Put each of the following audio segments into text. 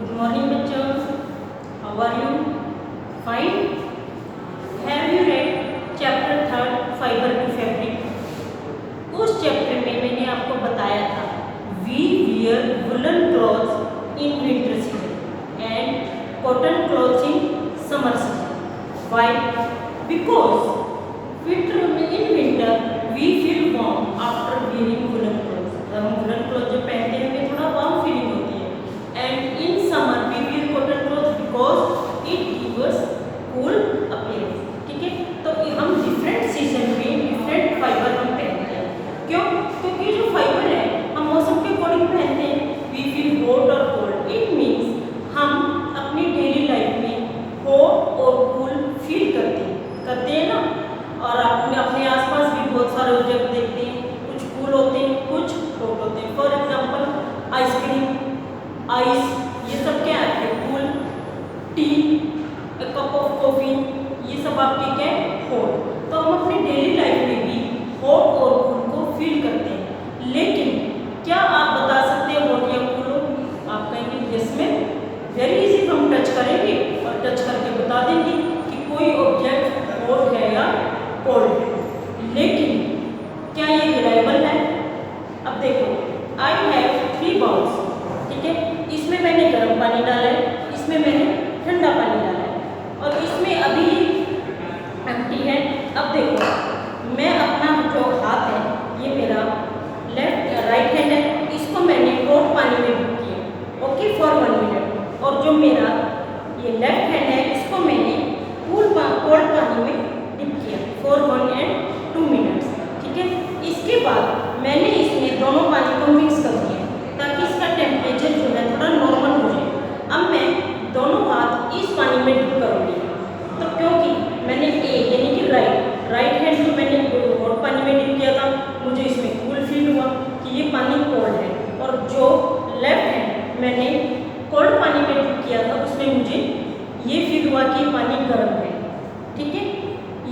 Good morning बच्चों, how are you? Fine? Have you read chapter 3 fiber to fabric? उस chapter में मैंने आपको बताया था we wear woolen clothes in winter season and cotton clothes in summer season. Why? Because in winter we feel warm after wearing woolen clothes. हम woolen clothes जो पहनते हैं हमें थोड़ा warm feeling होती है. And in summer we wear cotton clothes because it gives us cool appearance. ठीक है, तो हम डिफरेंट सीजन में डिफरेंट फाइबर हम पहनते हैं. क्यों? क्योंकि जो फाइबर है हम मौसम के अकॉर्डिंग पहनते हैं. वी फील हॉट और कोल्ड. इट मीन्स हम अपनी डेली लाइफ में हॉट और कूल फील करते हैं ना. और अपने आसपास भी बहुत सारे ऑब्जेक्ट देखते हैं, कुछ कूल होते हैं, कुछ हॉट होते हैं. फॉर एग्जाम्पल आइसक्रीम, आइस, ये सब क्या है? Cool. T, cup of coffee, ये सब आपके क्या है? हॉट. तो हम अपनी डेली लाइफ में भी हॉट और कूल को फील करते हैं. लेकिन क्या आप बता सकते हैं हॉट या कूल हो? आप कहेंगे यस में वेरी इजी. हम टच करेंगे और टच करके बता देंगे कि कोई ऑब्जेक्ट हॉट है या कोल्ड है. लेकिन क्या ये रिलायबल है? अब देखो, आई हैव 3 बाउल्स. ठीक है, इसमें मैंने गर्म पानी डाला है, इसमें मैंने ठंडा पानी डाला है और इसमें अभी एम्प्टी है. अब देखो, मैं अपना जो हाथ है ये मेरा राइट हैंड है, इसको मैंने हॉट पानी में डिप किया. Okay, for 1 minute. और जो मेरा ये लेफ्ट हैंड है इसको मैंने कोल्ड पानी में डिप किया फॉर 1 and 2 मिनट्स. ठीक है, इसके बाद मैंने इसमें दोनों पानी को मिक्स कर दिया ताकि इसका टेम्परेचर जो है थोड़ा नॉर्मल हो जाए. अब मैं दोनों हाथ इस पानी में डिप करूँगी. तो क्योंकि मैंने यानी कि राइट हैंड जो मैंने हॉट पानी में डिप किया था, मुझे इसमें कूल फील हुआ कि ये पानी कोल्ड है. और जो लेफ्ट हैंड मैंने कोल्ड पानी में डिप किया था उसमें मुझे ये फील हुआ कि पानी गर्म है. ठीक है,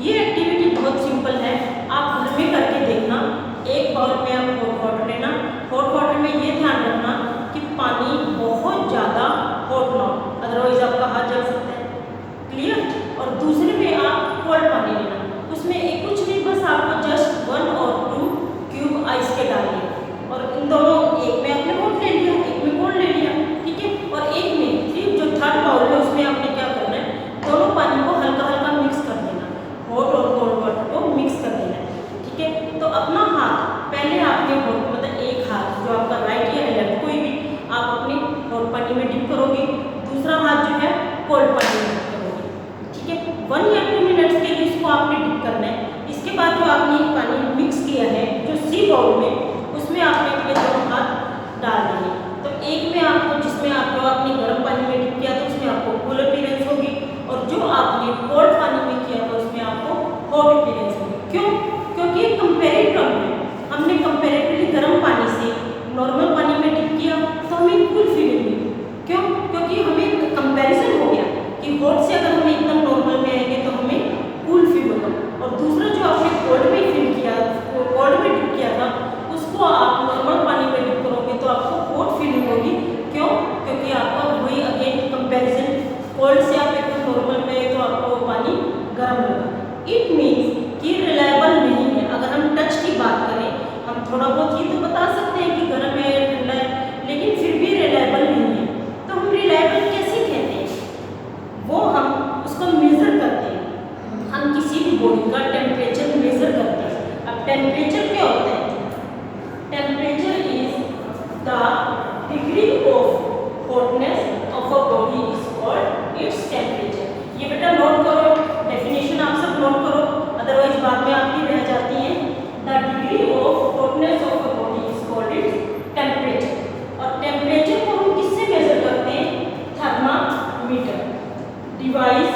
ये एक्टिविटी बहुत सिंपल है, आप घर में करके देखना. एक बाउल में आप हॉट वाटर लेना. हॉट वाटर में ये ध्यान रखना कि पानी बहुत ज़्यादा हॉट ना हो, अदरवाइज आपका हाथ जल सकता है. क्लियर? और दूसरे में आप कोल्ड पानी लेना. उसमें एक कुछ नहीं, बस आपको जस्ट 1 और 2 क्यूब आइस के डालने. और इन दोनों, एक में आपने हॉट ले लिया, एक में कोल्ड ले लिया. ठीक है, और एक में फिर जो थर्ड बाउल है उसमें आपने क्या करना है? दोनों पानी को हल्का हल्का मिक्स कर देना. हॉट और कोल्ड वाटर को मिक्स कर देना है. ठीक है, तो अपना हाथ पहले आपने हॉट, मतलब एक हाथ जो आपका राइट या लेफ्ट कोई भी, आप अपने हॉट पानी में डिप करोगे. दूसरा हाथ जो है कोल्ड पानी में डिप करोगे. ठीक है, 1 या 2 मिनट्स के लिए इसको आपने डिप करना है. इसके बाद जो आपने पानी मिक्स किया है जो सी बाउल में, उसमें आपने ये दोनों हाथ डाल देंगे. तो एक में आपको, जिसमें आप जो आपने गर्म पानी में डिप किया था उसमें आपको कूल अपीयरेंस होगी, और जो आपने कोल्ड पानी में किया था उसमें आपको हॉट अपीयरेंस होगी. क्यों? क्योंकि ये कंपेरेटिव है. हमने कंपेरेटिवली गर्म पानी से नॉर्मल पानी में डिप किया तो हमें कूल फीलिंग हुई. क्यों? क्योंकि हमें कंपैरिजन हो गया कि हॉट से अगर हम एकदम नॉर्मल में आएंगे तो हमें कूल फील होगा. और दूसरा जो आपने कोल्ड में फील किया, कोल्ड में डिप किया था, उसको आप नॉर्मल पानी में डिप करोगे तो आपको हॉट फीलिंग होगी. क्यों? क्योंकि आपका वही अगेन कंपैरिजन, कोल्ड से आप एकदम नॉर्मल में तो आपको पानी गर्म होगा. इट मीन्स कि रिलायबल नहीं है. अगर हम टच की बात करें, हम थोड़ा बहुत ये तो बता सकते हैं कि गर्म है या ठंडा है, लेकिन फिर भी रिलायबल नहीं है. तो हम रिलायबल कैसे कहते हैं? वो हम उसको मेज़र करते हैं. हम किसी भी बॉडी का टेम्परेचर मेज़र करते हैं. अब टेम्परेचर क्या होता है? Temperature is the degree of hotness of a body is called its temperature. ये बेटा नोट करो, डेफिनेशन आप सब नोट करो, अदरवाइज बाद में आपकी रह जाती है. The degree of hotness of a body is called its temperature. और टेम्परेचर को हम किससे मेजर करते हैं? Thermometer. Device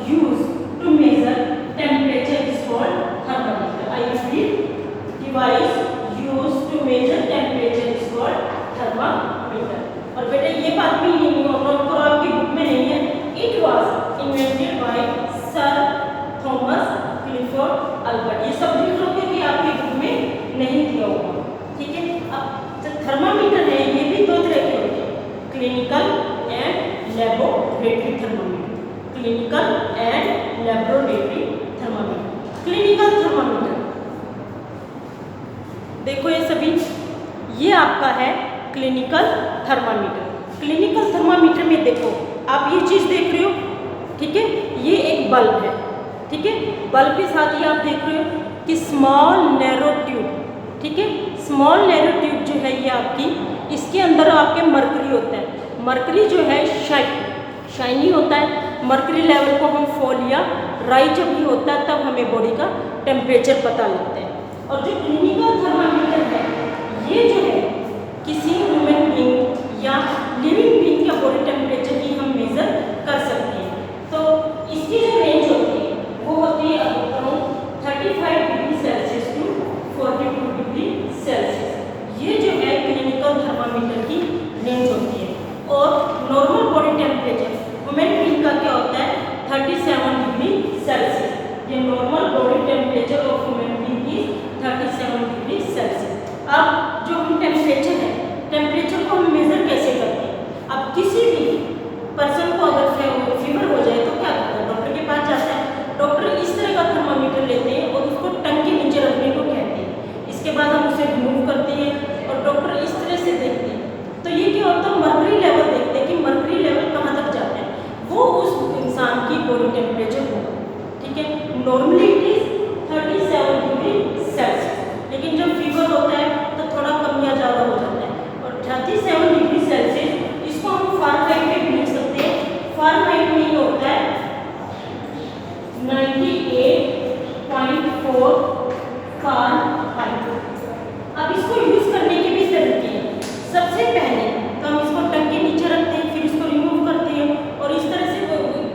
use to measure temperature is called thermometer. I repeat, device use to measure temperature is called thermometer. और बेटा ये बात भी नोट करो, आपकी बुक में नहीं है. It was invented by sir Thomas Clifford Albert. ये सब लिख लो क्योंकि आपकी बुक में नहीं दिया होगा. ठीक है, अब जो थर्मामीटर है ये भी 2 तरह के होते हैं, clinical and laboratory thermometer, clinical and laboratory thermometer. Clinical thermometer देखो ये सभी, ये आपका है क्लिनिकल थर्मामीटर। क्लिनिकल थर्मामीटर में देखो आप ये चीज़ देख रहे हो, ठीक है, ये एक बल्ब है, ठीक है, बल्ब के साथ ये आप देख रहे हो कि स्मॉल नैरो ट्यूब, ठीक है, स्मॉल नैरो ट्यूब जो है ये आपकी, इसके अंदर आपके मरकरी होता है। मरकरी जो है शाइनी होता है। मरकरी लेवल को हम फॉल या राइज जब भी होता है तब हमें बॉडी का टेम्परेचर पता लगता है। और जो क्लिनिकल थर्मामीटर है ये जो है किसी ह्यूमन बीइंग या लिविंग बीइंग का बॉडी टेम्परेचर भी हम मेजर कर सकते हैं। तो इसकी जो रेंज होती है वो होती है around 35 degree Celsius to 42 degree Celsius. ये जो है क्लिनिकल थर्मामीटर की रेंज होती है। और normal body temperature human being का क्या होता है 37 डिग्री सेल्सियस। ये normal body temperature of human being is 37 degree Celsius. अब जो हम टेम्परेचर है, टेम्परेचर को हम मेजर कैसे करते हैं? अब किसी भी पर्सन को अगर फीवर हो जाए तो क्या करता है? डॉक्टर के पास जाता है। डॉक्टर इस तरह का थर्मामीटर लेते हैं और उसको टंग के नीचे रखने को कहते हैं। इसके बाद हम उसे रिमूव करते हैं और डॉक्टर इस तरह से देखते हैं। तो ये क्या होता है, मरकरी लेवल देखते हैं कि मरकरी लेवल कहाँ तक जाता है, वो उस इंसान की बॉडी टेम्परेचर होगा, ठीक है। Normally it is 37 degree Celsius, लेकिन जब फीवर होता है तो थोड़ा कम या ज़्यादा हो जाता है। और 37 डिग्री सेल्सियस इसको हम फारेनहाइट में भी लिख सकते हैं। फारेनहाइट में ये होता है 98.4 फारेनहाइट। अब इसको यूज़ करने के भी तरीके हैं। सबसे पहले तो हम इसको टंग के नीचे रखते हैं, फिर इसको रिमूव करते हैं और इस तरह से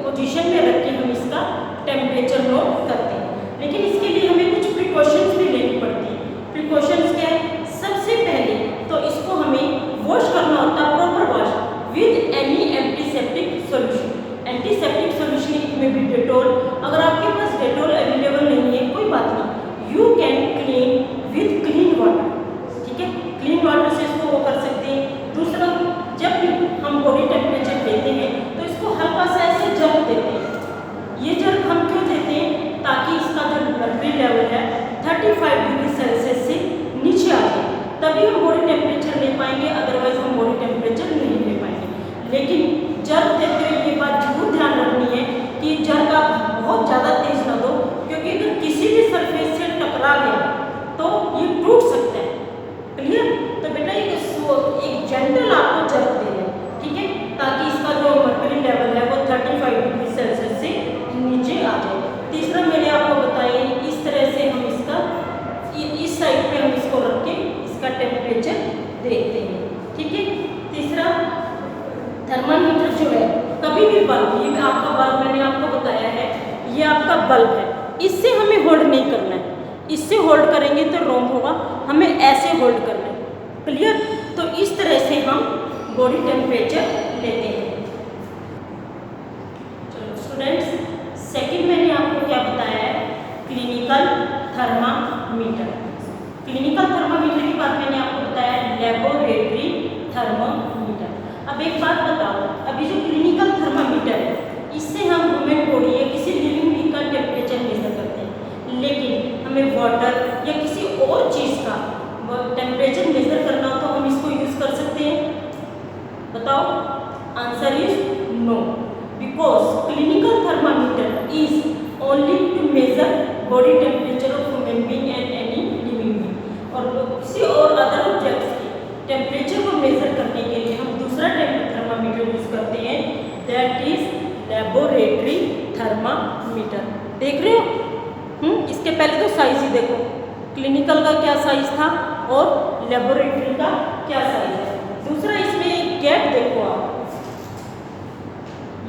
पोजीशन में रख के हम इसका टेम्परेचर नोट करते हैं। लेकिन इसके लिए हमें कुछ प्रिकॉशंस भी लेनी पड़ती है। प्रिकॉशंस क्या है? सबसे पहले तो इसको हमें वॉश करना होता है, proper wash with any antiseptic solution. Antiseptic solution में भी डेटॉल, अगर आपके पास डेटॉल अवेलेबल नहीं है कोई बात नहीं, you can clean with clean water, ठीक है, क्लीन वाटर से इसको वो कर सकते हैं। दूसरा, जब भी हम बॉडी टेम्परेचर देते हैं तो इसको हल्का सा ऐसे जर्क देते हैं। ये जर्क हम क्यों देते हैं? ताकि इसका जो मरकरी लेवल है 35 डिग्री सेल्सियस से नीचे आ जाए, तभी हम बॉडी टेम्परेचर ले पाएंगे, अदरवाइज हम बॉडी टेम्परेचर नहीं ले पाएंगे। लेकिन जर्क देते हुए ये बात जरूर ध्यान रखनी है कि जर्क आप बहुत ज़्यादा तेज ना दो, क्योंकि अगर किसी भी सरफेस से टकरा गया तो ये टूट सकता है। क्लियर? तो बेटा एक जेंटल आपको जर्क दे दें, ठीक है, ताकि इसका जो मरकरी लेवल है वो 35 डिग्री सेल्सियस से नीचे आ जाए। तीसरा मैंने आपको बताया इस तरह से हम इसका इस साइड पे हम इसको रख के इसका टेम्परेचर देखते हैं, ठीक है। तीसरा, थर्मामीटर जो है कभी भी बल्ब, ये आपका बल्ब मैंने आपको बताया है, ये आपका बल्ब है, इससे हमें होल्ड नहीं करना है। इससे होल्ड करेंगे तो रॉन्ग होगा, हमें ऐसे होल्ड करना है। क्लियर? तो इस तरह से हम बॉडी टेम्परेचर लेते हैं। चलो स्टूडेंट्स, सेकंड मैंने आपको क्या बताया है, क्लिनिकल थर्मामीटर। क्लिनिकल थर्मामीटर के बाद मैंने आपको बताया लेबोरेटरी थर्मामीटर। अब एक बात बताओ, अभी जो क्लिनिकल थर्मामीटर है इससे हम ह्यूमन बॉडी या किसी लिविंग बीइंग का टेम्परेचर मेजर करते हैं, लेकिन हमें वाटर या किसी और चीज़ का टेम्परेचर मेजर करना हो तो हम इसको यूज़ कर सकते हैं? बताओ। Answer is no, because clinical thermometer is only to measure body temperature of human being and any living being. और किसी और अदर ऑब्जेक्ट्स के टेम्परेचर को मेजर करने के लिए हम दूसरा थर्मामीटर यूज़ करते हैं, दैट इज लेबोरेटरी थर्मामीटर। देख रहे हो? इसके पहले तो साइज ही देखो, क्लिनिकल का क्या साइज था और लेबोरेटरी का क्या साइज है। दूसरा, इसमें एक गैप देखो आप,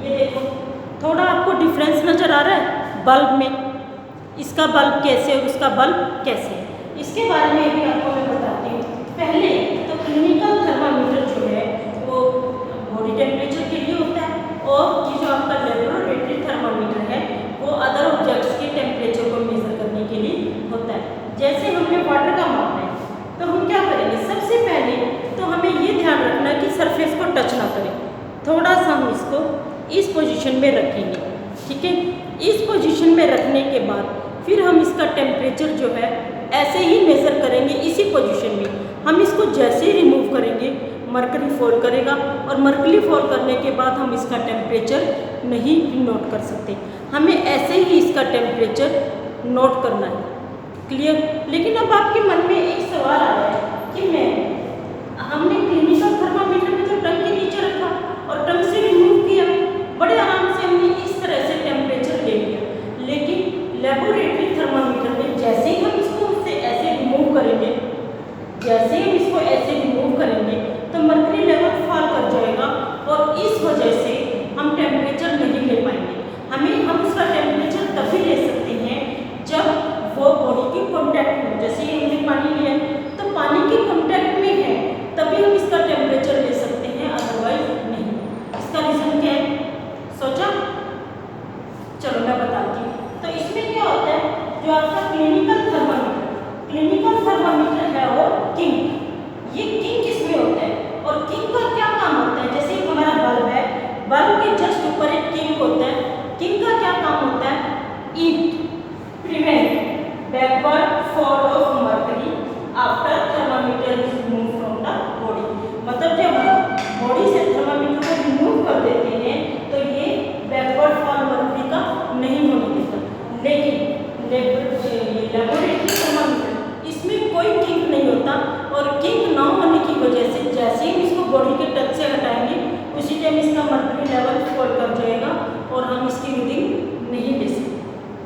ये देखो थोड़ा आपको डिफरेंस नज़र आ रहा है बल्ब में, इसका बल्ब कैसे और उसका बल्ब कैसे है, इसके बारे में भी आपको मैं बताती हूँ। पहले तो क्लिनिकल थर्मामीटर जो है वो बॉडी टेम्परेचर के लिए होता है, और ये जो आपका लेबोरेटरी थर्मामीटर है वो अदर ऑब्जेक्ट्स के टेम्परेचर को मेजर करने के लिए होता है। जैसे हमने वाटर का मापना है तो हम क्या करेंगे, सबसे पहले तो हमें ये ध्यान रखना है कि सरफेस को टच ना करें, थोड़ा सा हम इसको इस पोजीशन में रखेंगे, ठीक है। इस पोजीशन में रखने के बाद फिर हम इसका टेम्परेचर जो है ऐसे ही मेज़र करेंगे इसी पोजीशन में। हम इसको जैसे ही रिमूव करेंगे मरकरी फॉल करेगा और मरकरी फॉल करने के बाद हम इसका टेम्परेचर नहीं नोट कर सकते। हमें ऐसे ही इसका टेम्परेचर नोट करना है, क्लियर। लेकिन अब आपके मन में एक सवाल आ रहा है कि हमने क्लिनिकल थर्मामीटर में जो टंग के नीचे रखा और टंग से रिमूव किया, बड़े आराम से हमने इस तरह से टेम्परेचर ले लिया, लेकिन लेबोरेटरी थर्मामीटर में जैसे ही हम इसको उससे ऐसे रिमूव करेंगे, जैसे ही हम इसको ऐसे रिमूव करेंगे तो मरकरी लेवल फॉल कर जाएगा और इस वजह से हम टेम्परेचर नहीं ले पाएंगे। हम उसका टेम्परेचर तभी ले सकते हैं जब वो बॉडी के कांटेक्ट में, जैसे हमने पानी लिया तो पानी के कांटेक्ट में है तभी हम इसका टेम्परेचर ले सकते हैं, अदरवाइज नहीं। इसका रीज़न क्या है, सोचा? चलो मैं बताती हूँ। तो इसमें क्या होता है, जो आपका क्लिनिकल थर्मामीटर है वो किंग, ये किंग किसमें होता है और किंग का क्या काम होता है? जैसे हमारा बल्ब है, बल्ब के जस्ट ऊपर एक किंग होता है। किंग का क्या काम होता है? It prevent backward fall of mercury after thermometer is remove from the body. मतलब जब हम बॉडी से थर्मामीटर को रिमूव कर देते हैं तो ये बैकवर्ड फॉल मर्करी का नहीं होने देता। लेकिन लेबोरेटरी थर्मामीटर इसमें कोई किंक नहीं होता और किंक ना होने की वजह से जैसे ही इसको बॉडी के टच से हटाएंगे उसी टाइम इसका मर्करी लेवल फॉल कर जाएगा और हम इसकी रीडिंग नहीं ले सकते,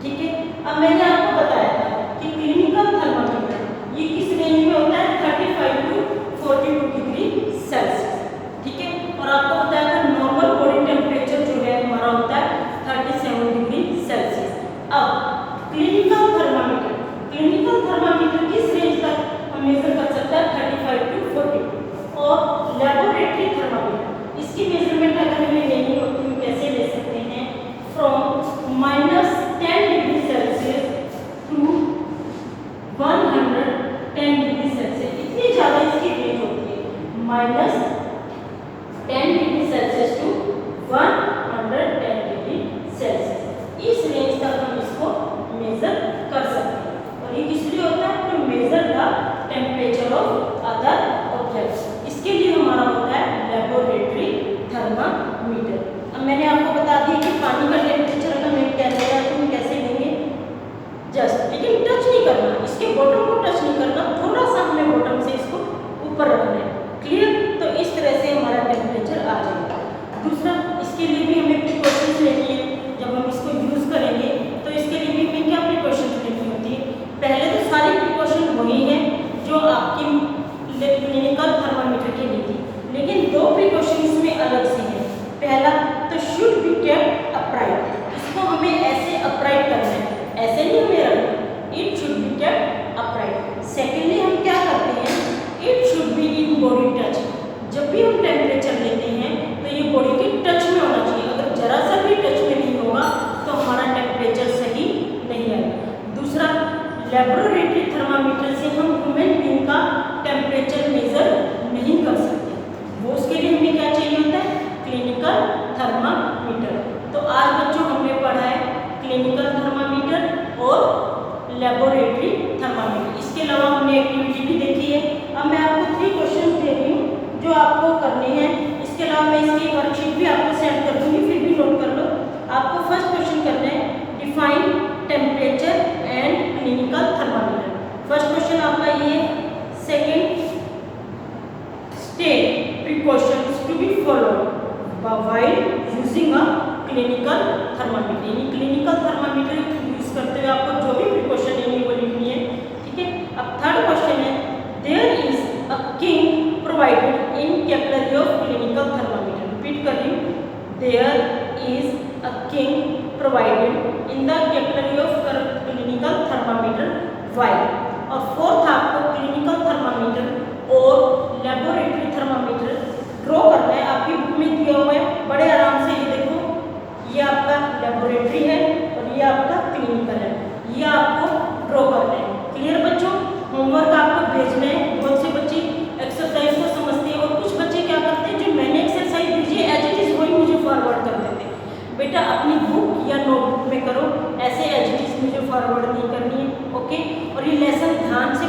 ठीक है। अब मैंने आपको बताया था कि क्लिनिकल थर्मामीटर ये किस रेंज में होता है, 35 to 42 डिग्री सेल्सियस, ठीक है। और आपको बताया था नॉर्मल बॉडी टेम्परेचर जो है हमारा होता है 37 डिग्री सेल्सियस। अब क्लिनिकल थर्मामीटर किस रेंज तक हम मेजर कर सकते हैं, 35 to 40। और लेबोरेटरी थर्मामीटर इसकी मेजरमेंट अगर हमें लेनी होती है कैसे ले सकते हैं, from -10 degree Celsius to 110 degree Celsius. इतनी ज़्यादा इसकी रेंज होती है, -10 degree Celsius to 110 degree Celsius. इस रेंज तक हम इसको मेजर कर सकते हैं। और ये किस लिए होता है, to measure the temperature of other objects. इसके लिए हमारा होता है लेबोरेटरी थर्मामीटर। अब मैंने आपको बता दिया कि पानी का टेम्परेचर अगर हमें कैसे है तो हम कैसे लेंगे, जस्ट, लेकिन टच नहीं करना, इसके बॉटम को टच नहीं करना, थोड़ा सा हमें बॉटम से इसको ऊपर रखना है, क्लियर। तो इस तरह से हमारा टेम्परेचर आ जाएगा। दूसरा, इसके लिए भी हमें प्रिकॉशंस लेनी है। जब हम इसको यूज़ करेंगे तो इसके लिए भी हमें क्या प्रिकॉशंस लेनी होती है, पहले तो सारी प्रिकॉशन वही है जो आपकी क्लिनिकल थर्मामीटर के लिए थी, लेकिन दो प्रिकॉशन इसमें अलग से हैं। पहला तो शुड बी केप्ट अपराइट, इसको हमें ऐसे अपराइट करना है, ऐसे नहीं हमें रखना, it should be kept upright. Secondly हम क्या करते हैं, it should be in body touch. जब भी हम टेम्परेचर लेते हैं तो ये बॉडी के टच में होना चाहिए, अगर जरा सा भी टच में नहीं होगा तो हमारा टेम्परेचर सही नहीं आएगा। दूसरा, लेबोरेटरी थर्मामीटर से हम ह्यूमन बीइंग का टेम्परेचर मेजर नहीं कर सकते, वो उसके लिए हमें क्या चाहिए होता है, क्लिनिकल थर्मामीटर। तो आज बच्चों हमने पढ़ा है क्लिनिकल थर्मामीटर और लेबोरेटरी थर्मामीटर। इसके अलावा हमने एक्टिविटी भी देखी है। अब मैं आपको 3 क्वेश्चन दे रही हूँ जो आपको करने हैं। इसके अलावा मैं इसकी वर्कशीट भी आपको सेंड कर दूँगी, फिर भी नोट कर लो। आपको फर्स्ट क्वेश्चन करना है, define temperature and clinical thermometer. First question आपका ये। Second, state precautions to be followed while using a clinical thermometer. यानी क्लिनिकल थर्मामीटर यूज करते हुए आपको जो भी प्रिकॉशन है वो लिखनी है, ठीक है। अब थर्ड क्वेश्चन है, there is a kink provided in capillary of clinical thermometer. Repeat कर रही हूँ, there is a kink provided in the capillary of clinical thermometer while. और फोर्थ, आपको क्लिनिकल थर्मामीटर और लेबोरेटरी थर्मामीटर ड्रॉ करना है। आपकी बुक में दिया हुआ है, बड़े आराम से ये देखो, ये आपका लेबोरेटरी है और ये आपका क्लिनिकल है, ये आपको ड्रॉ करना है। क्लियर बच्चों, होमवर्क आपको भेजना है। बहुत से बच्चे एक्सरसाइज को समझते हैं और कुछ बच्चे क्या करते हैं, जो मैंने एक्सरसाइज भेजी है एज इट इज या नोटबुक में करो, ऐसे एज इट इज मुझे फॉरवर्ड नहीं करनी है। ओके, और ये लेसन ध्यान से